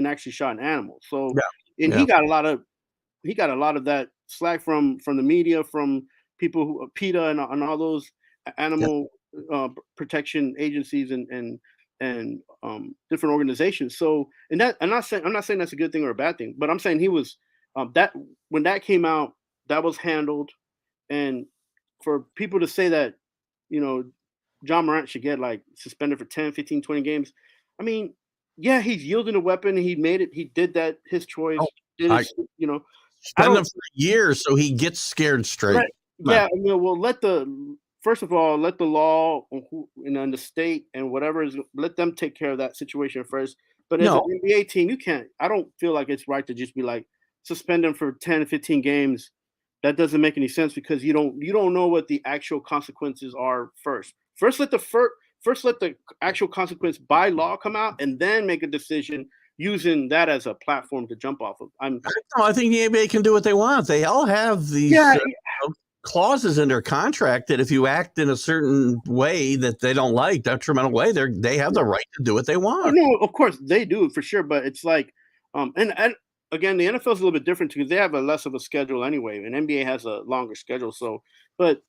actually shot an animal. So, he got a lot of that slack from the media, from people who PETA and all those animal protection agencies and different organizations. So, and that I'm not saying that's a good thing or a bad thing, but I'm saying he was that when that came out, that was handled. And for people to say that, Ja Morant should get like suspended for 10, 15, 20 games. I mean, yeah, he's yielding a weapon. He made it. He did that. His choice. Spend him for a year so he gets scared straight. Right. Yeah. Well, first of all, let the law and the state and whatever is, let them take care of that situation first. But as an NBA team, I don't feel like it's right to just be like, suspend him for 10, 15 games, that doesn't make any sense because you don't know what the actual consequences are first. First let the actual consequence by law come out, and then make a decision using that as a platform to jump off of. I think the NBA can do what they want. They all have these clauses in their contract that if you act in a certain way that they don't like, detrimental way, they have the right to do what they want. No, of course they do for sure, but it's like, and again, the NFL is a little bit different because they have a less of a schedule anyway, and NBA has a longer schedule. So, but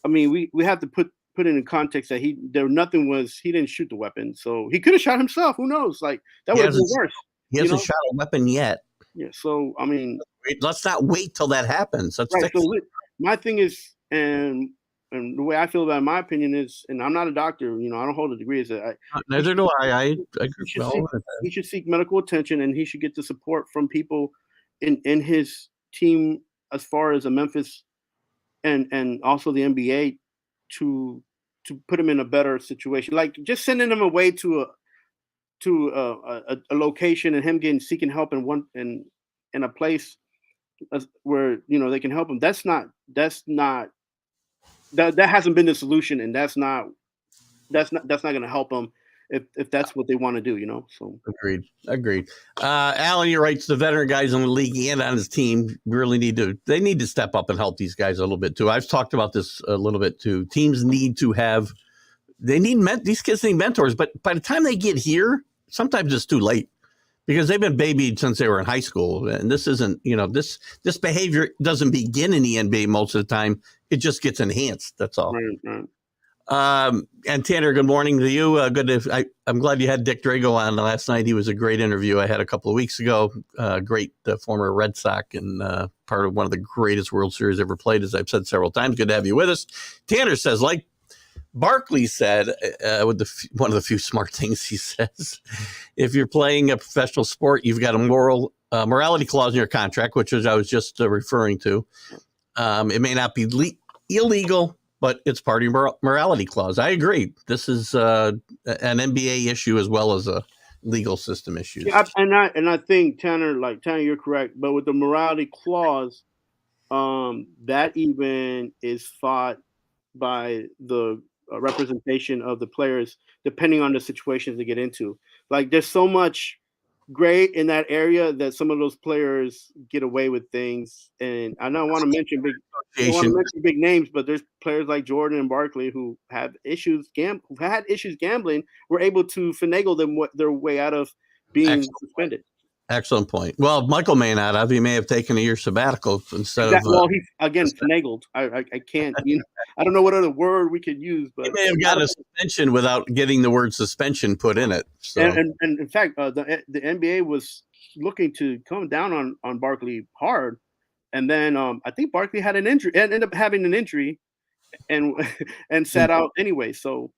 I mean, we have to put it in context that he didn't shoot the weapon, so he could have shot himself. Who knows? Like that would have been worse. He hasn't shot a weapon yet. Yeah. So I mean, let's not wait till that happens. Let's right. So my thing is, and the way I feel about it, my opinion is, and I'm not a doctor, I don't hold a degree. Is that neither do I. He should seek medical attention, and he should get the support from people in his team, as far as Memphis and also the NBA, to put him in a better situation. Like just sending him away to a location and him seeking help in a place where they can help him. That hasn't been the solution, and that's not going to help them if that's what they want to do, So agreed. Alan, you're right. The veteran guys in the league and on his team really need to step up and help these guys a little bit too. I've talked about this a little bit too. Teams need to these kids need mentors, but by the time they get here, sometimes it's too late because they've been babied since they were in high school. And this isn't, this behavior doesn't begin in the NBA most of the time. It just gets enhanced. That's all. Right. And Tanner, good morning to you. I'm glad you had Dick Drago on last night. He was a great interview I had a couple of weeks ago. Great former Red Sox and part of one of the greatest World Series ever played, as I've said several times. Good to have you with us. Tanner says, like Barkley said, one of the few smart things he says, if you're playing a professional sport, you've got a morality clause in your contract, which I was just referring to. It may not be illegal, but it's part of your morality clause. I agree. This is an NBA issue as well as a legal system issue. Yeah, and I think Tanner, you're correct. But with the morality clause, that even is fought by the representation of the players, depending on the situations they get into. Like there's so much gray in that area that some of those players get away with things. And I don't want to mention big names, but there's players like Jordan and Barkley who have who've had issues gambling, were able to finagle their way out of being suspended. Excellent point. Well, Michael may not have. He may have taken a year sabbatical instead of. Well, he's again finagled. I can't. I don't know what other word we could use, but he may have gotten a suspension without getting the word suspension put in it. So. And in fact, the NBA was looking to come down on Barkley hard, and then I think Barkley had an injury, and ended up having an injury, and sat out anyway. So.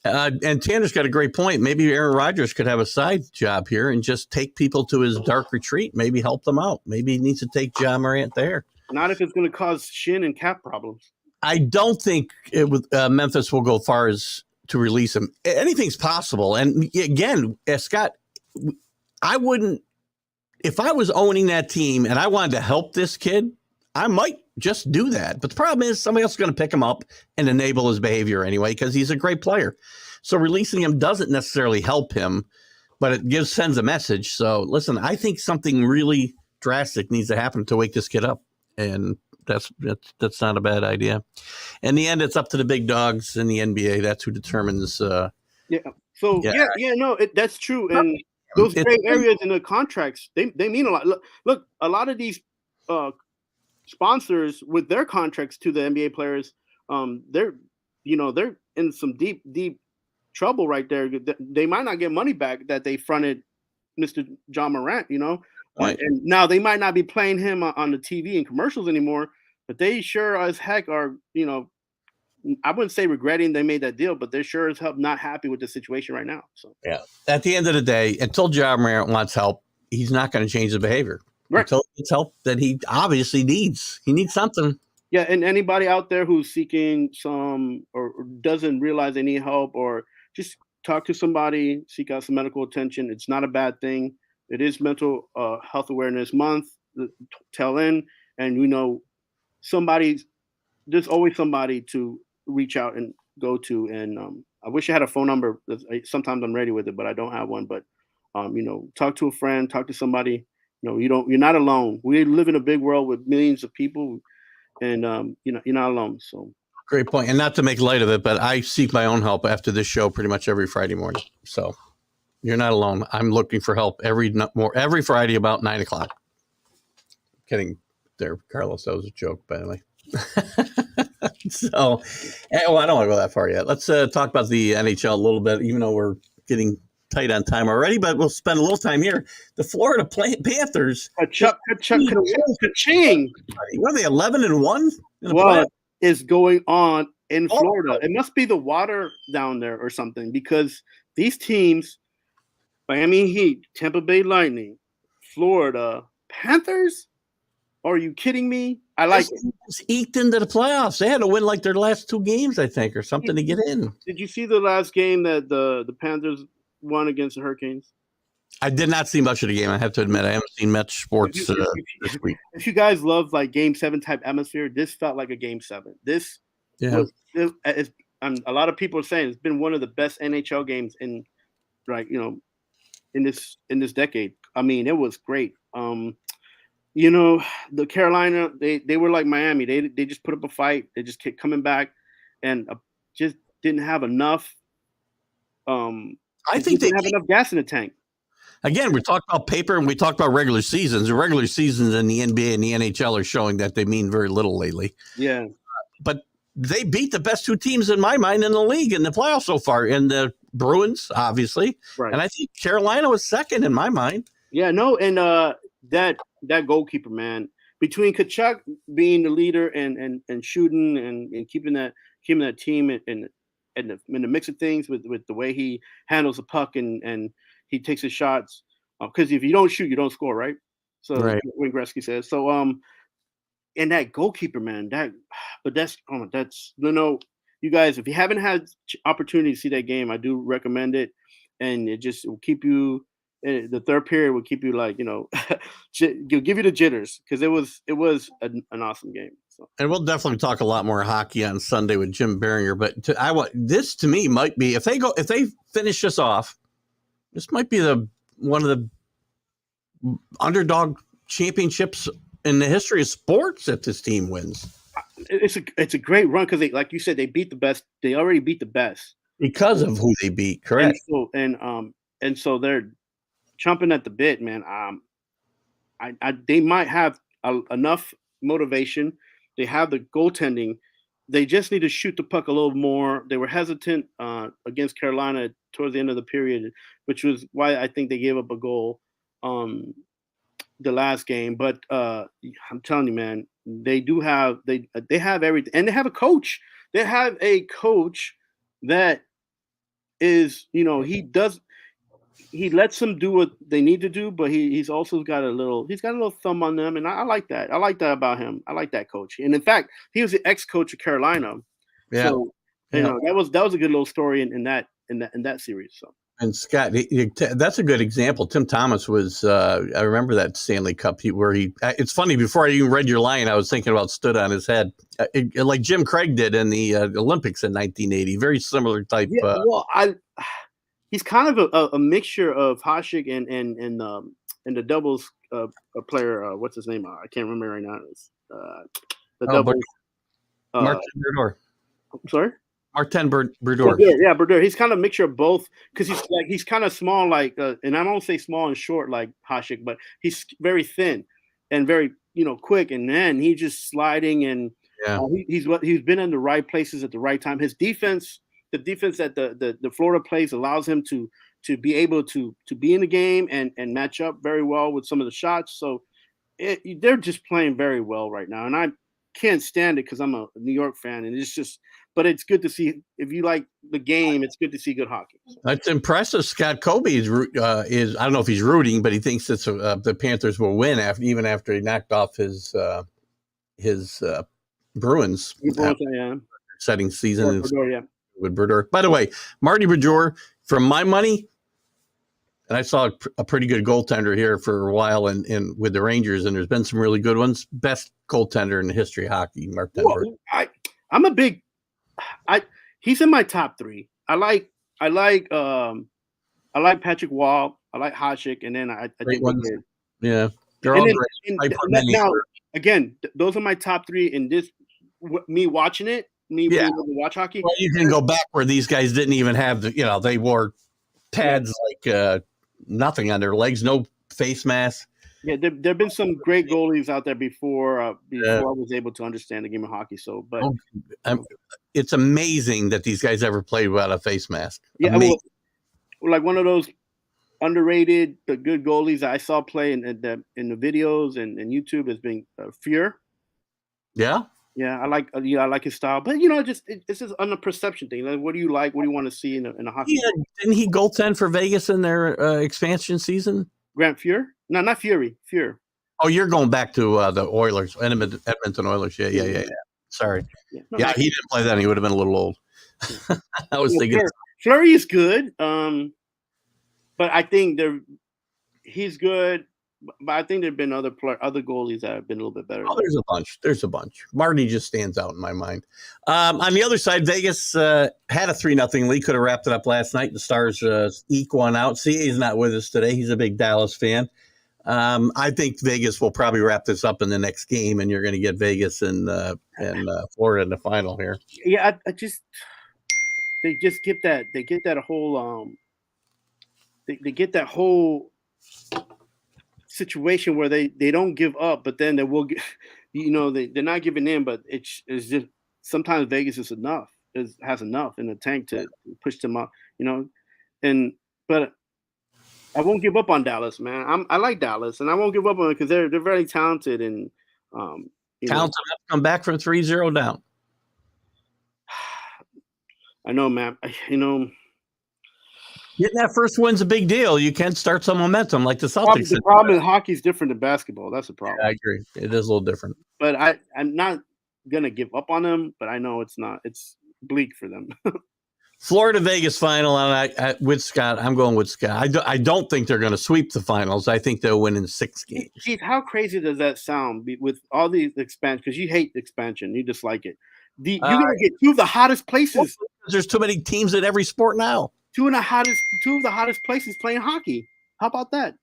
And Tanner's got a great point. Maybe Aaron Rodgers could have a side job here and just take people to his dark retreat. Maybe help them out. Maybe he needs to take Ja Morant there. Not if it's going to cause shin and cap problems. I don't think Memphis will go far as to release him. Anything's possible. And again, Scott, I wouldn't. If I was owning that team and I wanted to help this kid, I might just do that. But the problem is somebody else is going to pick him up and enable his behavior anyway because he's a great player. So releasing him doesn't necessarily help him, but it sends a message. So listen, I think something really drastic needs to happen to wake this kid up. And that's not a bad idea. In the end, it's up to the big dogs in the NBA. That's who determines. Yeah. So no, that's true. And those gray areas in the contracts, they mean a lot. Look, a lot of these sponsors with their contracts to the NBA players, they're in some deep trouble right there. They might not get money back that they fronted Mr. Ja Morant, right. And now they might not be playing him on the TV and commercials anymore, but they sure as heck are, I wouldn't say regretting they made that deal, but they're sure as hell not happy with the situation right now. So yeah, at the end of the day, until Ja Morant wants help, he's not going to change his behavior. Right. Until it's help that he obviously needs. He needs something. Yeah, and anybody out there who's seeking some or doesn't realize they need help, or just talk to somebody, seek out some medical attention. It's not a bad thing. It is Mental Health Awareness Month. the tail end, and there's always somebody to reach out and go to. And I wish I had a phone number. Sometimes I'm ready with it, but I don't have one. But talk to a friend, talk to somebody. You're not alone. We live in a big world with millions of people, and you're not alone. So great point. And not to make light of it, but I seek my own help after this show pretty much every Friday morning. So you're not alone. I'm looking for help every Friday about 9:00. Kidding there, Carlos. That was a joke, by the way. So, well, I don't want to go that far yet. Let's talk about the NHL a little bit, even though we're getting tight on time already, but we'll spend a little time here. The Florida Panthers. Ka-ching. What are they, 11-1? What is going on in Florida? It must be the water down there or something, because these teams, Miami Heat, Tampa Bay Lightning, Florida Panthers, are you kidding me? I like it. It's eked into the playoffs. They had to win like their last 2 games, I think, or something to get in. Did you see the last game that the Panthers won against the Hurricanes? I did not see much of the game. I have to admit, I haven't seen much sports this week. If you guys love like Game 7 type atmosphere, this felt like a Game 7. This was a lot of people are saying it's been one of the best NHL games in this decade. I mean, it was great. The Carolina, they were like Miami. They just put up a fight. They just kept coming back, and just didn't have enough. I think they didn't have enough gas in the tank. Again, we talked about paper and we talked about regular seasons. The regular seasons in the NBA and the NHL are showing that they mean very little lately. Yeah, but they beat the best 2 teams in my mind in the league in the playoffs so far. And the Bruins, obviously, right. And I think Carolina was second in my mind. Yeah, no, and that goalkeeper, man, between Tkachuk being the leader and shooting and keeping that team in the mix of things with the way he handles the puck and he takes his shots, because if you don't shoot, you don't score, right? So right. When Gretzky says so. And that goalkeeper, man, that's you guys, if you haven't had opportunity to see that game, I do recommend it, and it just will keep you. The third period will keep you like, give you the jitters, because it was an awesome game. So. And we'll definitely talk a lot more hockey on Sunday with Jim Beringer. But this to me might be, if they finish this off, this might be one of the underdog championships in the history of sports if this team wins. It's a great run, because like you said, they beat the best. They already beat the best because of who they beat. Correct. And so they're chomping at the bit, man. They might have enough motivation. They have the goaltending. They just need to shoot the puck a little more. They were hesitant against Carolina towards the end of the period, which was why I think they gave up a goal the last game. But I'm telling you, man, they have everything, and they have a coach. They have a coach that is, he lets them do what they need to do, but he's also got a little thumb on them, and I like that. I like that about him. I like that coach. And in fact, he was the ex-coach of Carolina. Yeah. So that was a good little story in that series. So. And Scott, that's a good example. Tim Thomas was. I remember that Stanley Cup where he. It's funny. Before I even read your line, I was thinking about stood on his head, like Jim Craig did in the Olympics in 1980. Very similar type. Yeah, he's kind of a mixture of Hasek and the doubles player. What's his name? I can't remember right now. It's, the doubles. Martin Brodeur. Sorry. Martin Brodeur. Yeah, Brodeur. He's kind of a mixture of both, because he's kind of small, like, and I don't say small and short like Hasek, but he's very thin and very quick, and then he's just sliding, and he's been in the right places at the right time. His defense. The defense that the Florida plays allows him to be able to be in the game and match up very well with some of the shots. So they're just playing very well right now, and I can't stand it because I'm a New York fan, and but it's good to see. If you like the game, it's good to see good hockey. So. That's impressive. Scott Kobe is I don't know if he's rooting, but he thinks that the Panthers will win even after he knocked off his Bruins. Setting season. Brodeur, yeah. With Brodeur. By the way, Marty Brodeur, from my money, And I saw a pretty good goaltender here for a while in with the Rangers, and there's been some really good ones. Best goaltender in the history of hockey, Mark Denver. Well, I'm a big. He's in my top 3. I like Patrick Wall. I like Hasek, and then I think yeah, they're all great. Now, again, those are my top 3 in this. Me watching it, being able to watch hockey. Well, you can go back where these guys didn't even have they wore pads like nothing on their legs, no face mask. Yeah, there've been some great goalies out there before I was able to understand the game of hockey. So, but it's amazing that these guys ever played without a face mask. Yeah, like one of those underrated but good goalies I saw play in the videos and YouTube has been Fear. Yeah. Yeah, I like his style, but it's just on a perception thing. Like, what do you like? What do you want to see in a hockey? Yeah, didn't he goaltend for Vegas in their expansion season? Grant Fuhr? No, not Fury. Fuhr. Oh, you're going back to the Oilers, Edmonton Oilers. Yeah. Sorry. Yeah, he didn't play then. He would have been a little old. I was thinking Fleury is good, but I think he's good. But I think there've been other goalies that have been a little bit better. Oh, there's a bunch. Marty just stands out in my mind. On the other side, Vegas had a 3-0 lead. Could have wrapped it up last night. The Stars eke one out. CA's not with us today. He's a big Dallas fan. I think Vegas will probably wrap this up in the next game, and you're going to get Vegas and Florida in the final here. Yeah, they get that whole they get that whole situation where they don't give up, but then they will get, they're not giving in, but it's just sometimes Vegas has enough in the tank to push them up, but I won't give up on Dallas, man. I like Dallas, and I won't give up on it because they're very talented and talented enough to come back from 3-0 down. I know, man. Getting that first win's a big deal. You can start some momentum like the Celtics. The problem is hockey is different than basketball. That's the problem. Yeah, I agree. It is a little different. But I'm not going to give up on them, but I know it's bleak for them. Florida Vegas final, and with Scott, I'm going with Scott. I don't think they're going to sweep the finals. I think they'll win in 6 games. Keith, how crazy does that sound with all these expansion? Because you hate expansion, you dislike it. You're going to get 2 of the hottest places. There's too many teams in every sport now. 2 of the hottest places playing hockey. How about that?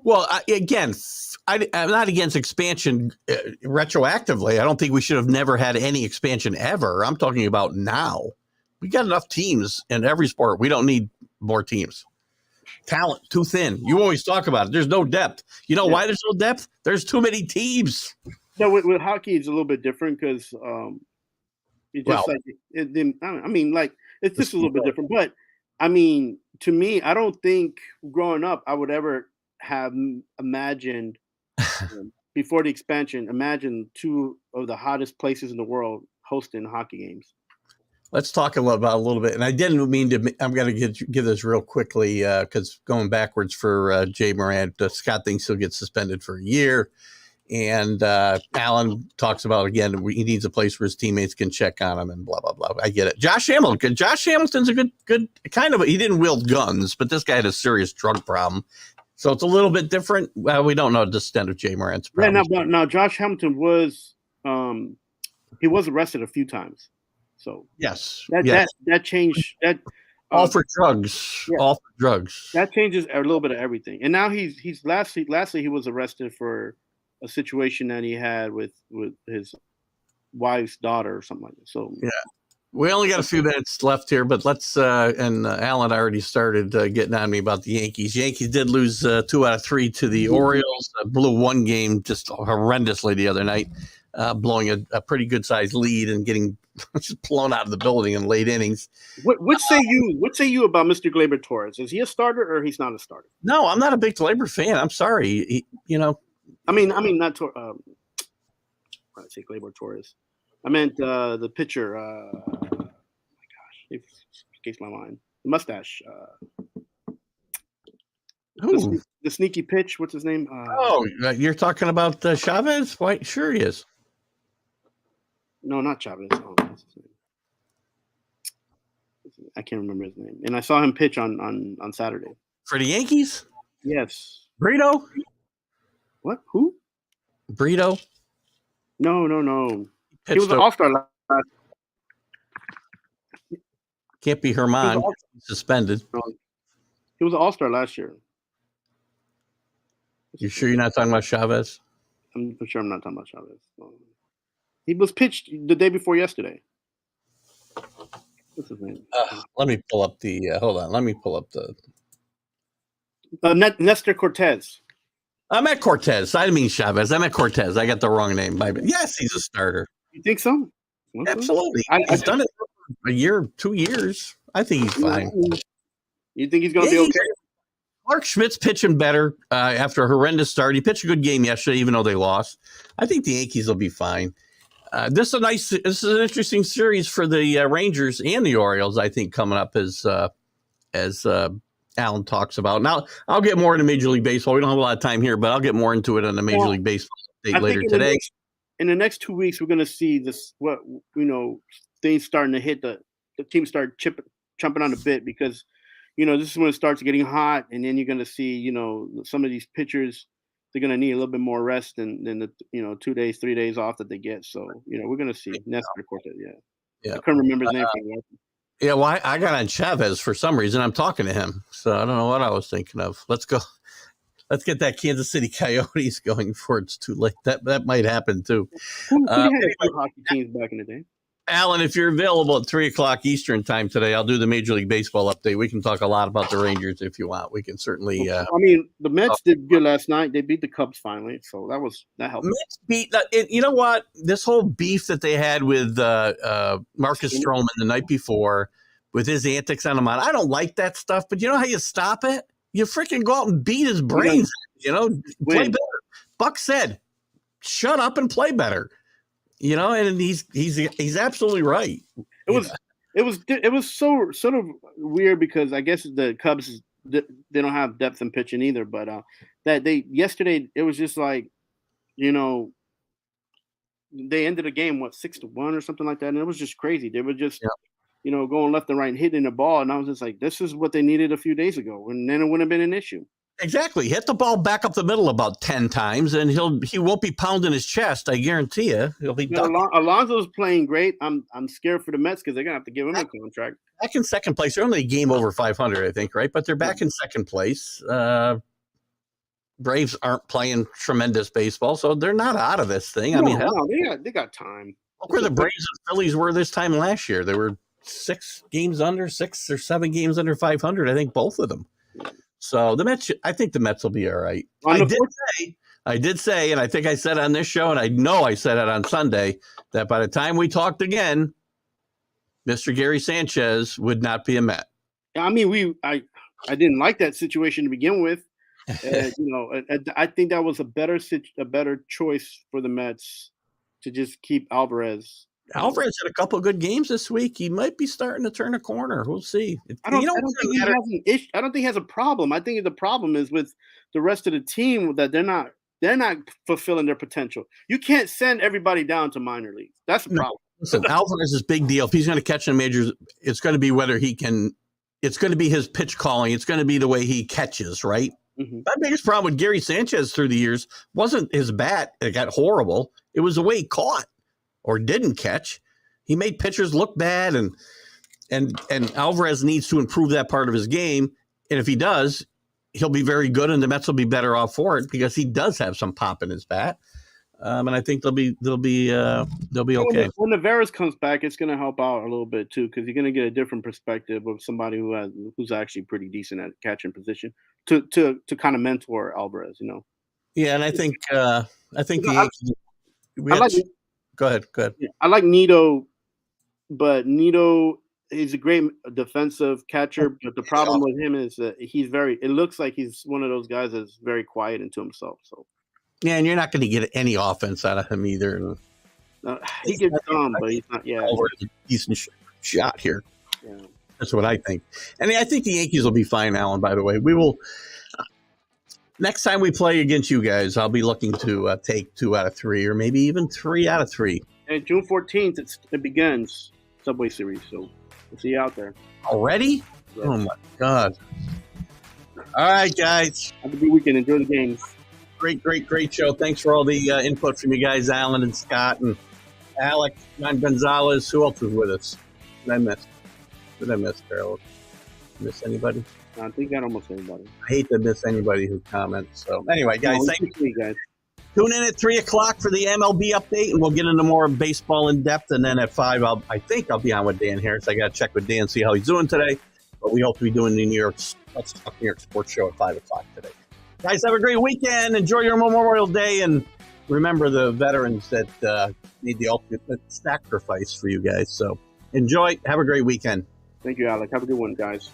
Well, again, I'm not against expansion retroactively. I don't think we should have never had any expansion ever. I'm talking about now. We got enough teams in every sport. We don't need more teams. Talent, too thin. You always talk about it. There's no depth. You know why there's no depth? There's too many teams. No, with hockey, it's a little bit different because it's just it's just a little bit different. But I mean, to me, I don't think growing up I would ever have imagined before the expansion, imagine 2 of the hottest places in the world hosting hockey games. Let's talk a little bit. And I didn't mean to. I'm going to give this real quickly because going backwards for Jay Morant, Scott thinks he'll get suspended for a year. And Alan talks about, again, he needs a place where his teammates can check on him and blah, blah, blah. I get it. Josh Hamilton's a good kind of, he didn't wield guns, but this guy had a serious drug problem. So it's a little bit different. Well, we don't know the extent of Jay Morant's problem. Yeah, no, Josh Hamilton was, he was arrested a few times. So yes, that changed that. All for drugs. Yeah. All for drugs. That changes a little bit of everything. And now he's lastly he was arrested for a situation that he had with his wife's daughter or something like that. So yeah, we only got a few minutes left here, but let's and Alan already started getting on me about the Yankees. Yankees did lose 2 out of 3 to the Orioles. Blew 1 game just horrendously the other night, blowing a pretty good sized lead and getting just blown out of the building in late innings. What say you about Mr. Gleyber Torres? Is he a starter or he's not a starter? No, I'm not a big Gleyber fan. I'm sorry. I mean, not I say Gleyber Torres. I meant the pitcher. Oh my gosh, it escapes my mind. The mustache. The sneaky pitch. What's his name? You're talking about Chavez? Why? Sure he is. No, not Chavez. Oh, what's his name? I can't remember his name. And I saw him pitch on Saturday. For the Yankees? Yes. Brito? What? Who? Brito? No. He was Pitched an over. all-star last. Can't be He was Herman. an all- Suspended. no, he was an all-star last year. You sure you're not talking about Chavez? I'm sure I'm not talking about Chavez. He was pitched the day before yesterday. What's his name? Let me pull up the. Hold on. Let me pull up the. Nestor Cortez. I meant Cortez. I didn't mean Chavez. I meant Cortez. I got the wrong name. Yes, he's a starter. You think so? Absolutely. He's done it for a year, 2 years. I think he's fine. You think he's going to be okay? Mark Schmidt's pitching better after a horrendous start. He pitched a good game yesterday, even though they lost. I think the Yankees will be fine. This is an interesting series for the Rangers and the Orioles. I think coming up as Alan talks about. Now I'll get more into Major League Baseball. We don't have a lot of time here, but I'll get more into it on the Major League Baseball update later today. In the next 2 weeks, we're going to see this. Things starting to hit the team start jumping on the bit because. This is when it starts getting hot, and then you're going to see, some of these pitchers, they're going to need a little bit more rest than the, 2 days, 3 days off that they get. So, we're going to see Nestor Cortez. Yeah. I couldn't remember his name. Yeah, well, I got on Chavez for some reason. I'm talking to him, so I don't know what I was thinking of. Let's go. Let's get that Kansas City Coyotes going before it's too late. That might happen too. Who had hockey teams back in the day? Alan, if you're available at 3:00 Eastern time today, I'll do the Major League Baseball update. We can talk a lot about the Rangers if you want. We can certainly. The Mets did good last night. They beat the Cubs finally, so that helped. Mets beat. You know what? This whole beef that they had with Marcus Stroman the night before, with his antics on the mound, I don't like that stuff. But you know how you stop it? You freaking go out and beat his brains. Play better. Buck said, "Shut up and play better." And he's absolutely right. It was so sort of weird because I guess the Cubs they don't have depth in pitching either. But yesterday it was just like, they ended the game 6-1 or something like that, and it was just crazy. They were just going left and right and hitting the ball, and I was just like, this is what they needed a few days ago, and then it wouldn't have been an issue. Exactly. Hit the ball back up the middle about 10 times, and he won't be pounding his chest. I guarantee you. He'll be. Alonso's playing great. I'm scared for the Mets because they're gonna have to give him a contract. Back in second place. They're only a game over 500, I think, right? But they're back in second place. Braves aren't playing tremendous baseball, so they're not out of this thing. They got time. Look where the Braves and Phillies were this time last year. They were 6 or 7 games under 500. I think both of them. So the Mets, I think the Mets will be all right. I did say, and I think I said on this show, and I know I said it on Sunday, that by the time we talked again, Mr. Gary Sanchez would not be a Met. I didn't like that situation to begin with. I think that was a better choice for the Mets to just keep Alvarez. Alvarez had a couple of good games this week. He might be starting to turn a corner. We'll see. I don't think he has an issue. I don't think he has a problem. I think the problem is with the rest of the team that they're not fulfilling their potential. You can't send everybody down to minor leagues. That's the problem. Listen, Alvarez is big deal. If he's going to catch in majors, it's going to be whether he can. It's going to be his pitch calling. It's going to be the way he catches, right? Mm-hmm. My biggest problem with Gary Sanchez through the years wasn't his bat. It got horrible. It was the way he caught or didn't catch. He made pitchers look bad, and Alvarez needs to improve that part of his game. And if he does, he'll be very good, and the Mets will be better off for it because he does have some pop in his bat. And I think they'll be okay. When Navarez comes back, it's going to help out a little bit too, because you're going to get a different perspective of somebody who's actually pretty decent at catching position to kind of mentor Alvarez. Yeah, and I think the Yankees. Go ahead. Yeah, I like Nito, but Nito is a great defensive catcher. But the problem with him is that it looks like he's one of those guys that's very quiet into himself. So. Yeah, and you're not going to get any offense out of him either. He gets some, but he's not. Yeah, a decent shot here. Yeah. That's what I think. And I think the Yankees will be fine, Alan, by the way. We will. Next time we play against you guys, I'll be looking to take 2 out of 3 or maybe even 3 out of 3. And June 14th, it begins Subway Series. So we'll see you out there. Already? Yeah. Oh, my God. All right, guys. Have a good weekend. Enjoy the games. Great show. Thanks for all the input from you guys, Alan and Scott and Alec, John Gonzalez. Who else was with us? Did I miss, Carol? Miss anybody? I think got almost everybody. I hate to miss anybody who comments. So anyway, guys, thank you. Guys. Tune in at 3 o'clock for the MLB update, and we'll get into more baseball in depth. And then at 5, I think I'll be on with Dan Harris. I got to check with Dan, see how he's doing today. But we hope to be doing the Let's Talk New York Sports Show at 5 o'clock today. Guys, have a great weekend. Enjoy your Memorial Day, and remember the veterans that need the ultimate sacrifice for you guys. So enjoy. Have a great weekend. Thank you, Alec. Have a good one, guys.